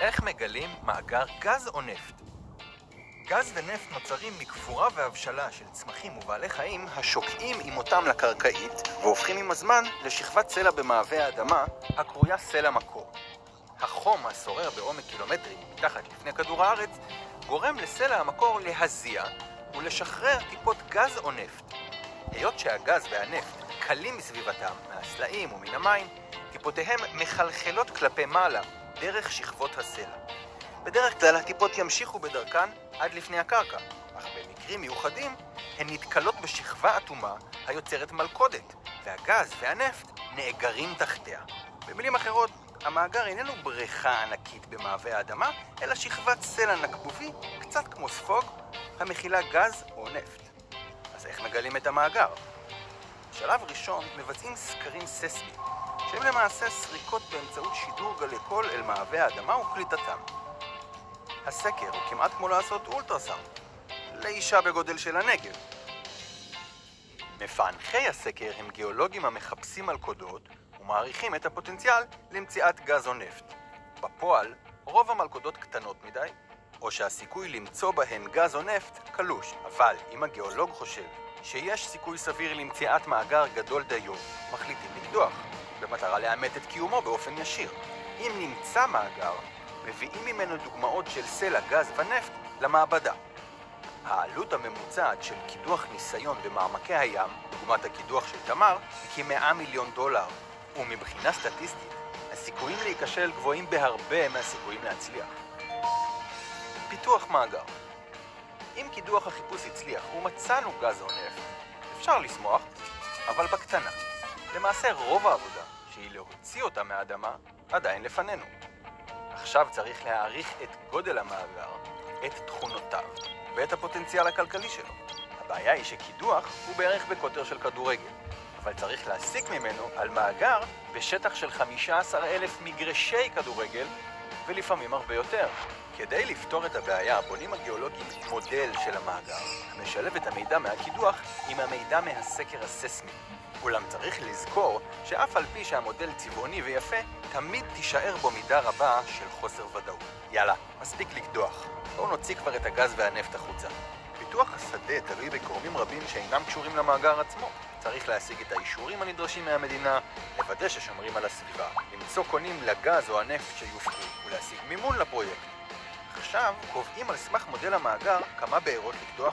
איך מגלים מאגר גז או נפט? גז ונפט נוצרים מקבורה והבשלה של צמחים ובעלי חיים השוקעים עם אותם לקרקעית והופכים עם הזמן לשכבת סלע במעבה האדמה הקרויה סלע מקור. החום השורר בעומק קילומטרים מתחת לפני כדור הארץ גורם לסלע המקור להזיע ולשחרר טיפות גז או נפט. היות שהגז והנפט קלים מסביבתם, מהסלעים ומן המים, טיפותיהם מחלחלות כלפי מעלה דרך שכבות הסלע. בדרך כלל הטיפות ימשיכו בדרכן עד לפני הקרקע, אך במקרים מיוחדים הן נתקלות בשכבה אטומה היוצרת מלכודת, והגז והנפט נאגרים תחתיה. במילים אחרות, המאגר איננו בריכה ענקית במעבה האדמה, אלא שכבת סלע נקבובי, קצת כמו ספוג, המכילה גז או נפט. אז איך מגלים את המאגר? בשלב ראשון מבצעים סקרים ססמיים, שהם למעשה סריקות באמצעות שידור גלי קול אל מעבה האדמה וקליטתם. הסקר הוא כמעט כמו לעשות אולטרסאונד, לאישה בגודל של הנגב. מפענחי הסקר הם גיאולוגים המחפשים מלכודות ומעריכים את הפוטנציאל למציאת גז או נפט. בפועל, רוב המלכודות קטנות מדי, או שהסיכוי למצוא בהן גז או נפט קלוש. אבל אם הגיאולוג חושב שיש סיכוי סביר למציאת מאגר גדול דיו, מחליטים לקדוח, במטרה לאמת את קיומו באופן ישיר. אם נמצא מאגר, מביאים ממנו דוגמאות של סלע גז ונפט למעבדה. העלות הממוצעת של קידוח ניסיון במעמקי הים, דוגמת הקידוח של תמר, היא כ$100 מיליון, ומבחינה סטטיסטית, הסיכויים להיכשל גבוהים בהרבה מהסיכויים להצליח. פיתוח מאגר. אם קידוח החיפוש הצליח ומצאנו גז או נפט, אפשר לשמוח, אבל בקטנה. למעשה רוב העבודה, שהיא להוציא אותה מהאדמה, עדיין לפנינו. עכשיו צריך להעריך את גודל המאגר, את תכונותיו ואת הפוטנציאל הכלכלי שלו. הבעיה היא שקידוח הוא בערך בקוטר של כדורגל, אבל צריך להסיק ממנו על מאגר בשטח של 15,000 מגרשי כדורגל ולפעמים הרבה יותר. כדי לפתור את הבעיה בונים הגיאולוגים מודל של המאגר המשלב את המידע מהקידוח עם המידע מהסקר הססמי. אולם צריך לזכור שאף על פי שהמודל צבעוני ויפה, תמיד תישאר בו מידה רבה של חוסר ודאות. יאללה, מספיק לקדוח. בואו נוציא כבר את הגז והנפט החוצה. פיתוח השדה תלוי בגורמים רבים שאינם קשורים למאגר עצמו. צריך להשיג את האישורים הנדרשים מהמדינה, לוודא ששומרים על הסביבה, למצוא קונים לגז או הנפט שיופקו ולהשיג מימון לפרויקט. עכשיו קובעים על סמך מודל המאגר כמה בארות לקדוח